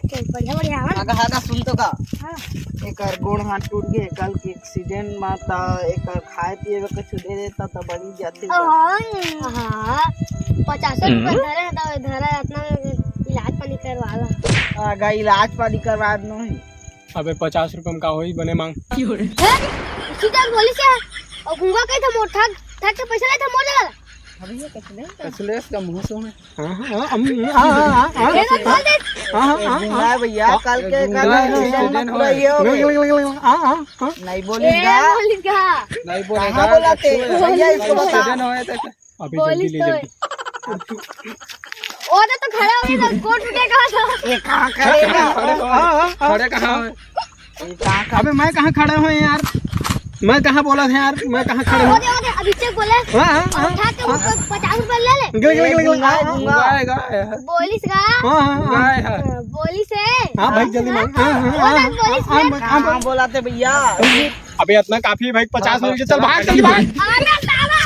बढ़िया बढ़िया आगा आगा सुन तो का हां एक गोड़ हाथ टूट गए कल के एक्सीडेंट में ता एक खाए पिए के कुछ दे देता तो बड़ी जाती हां 50 रुपए धरे तो धरा अपना इलाज पानी करवाला आगा इलाज पानी करवा दो ही अबे 50 रुपए में का होई बने मांग सीधा बोली से और गुंगा कहीं था मोर ठग ठग के पैसा ले था मोर जगह अभी ये कसले का मुंह सो में हां भैया कल के एक्सीडेंट हो ये नहीं बोलेगा नहीं बोलेगा कहां बोलाते भैया इसको बता अभी जल्दी ले जल्दी ओ तो खड़ा हो गया कोट टूटेगा ये कहां करेगा खड़े कहां ये कहां अबे मैं कहां खड़ा हूं यार मैं कहां बोला था यार मैं कहां खड़े हूं ओदे अभी चेक बोले उठा के ऊपर 50 रुपए ले ले गाएगा बोलिस का गाय है बोली से हां भाई जल्दी मांग कहां बोलाते भैया अबे इतना काफी है भाई 50 हो गए चल भाग जल्दी भाग अरे साला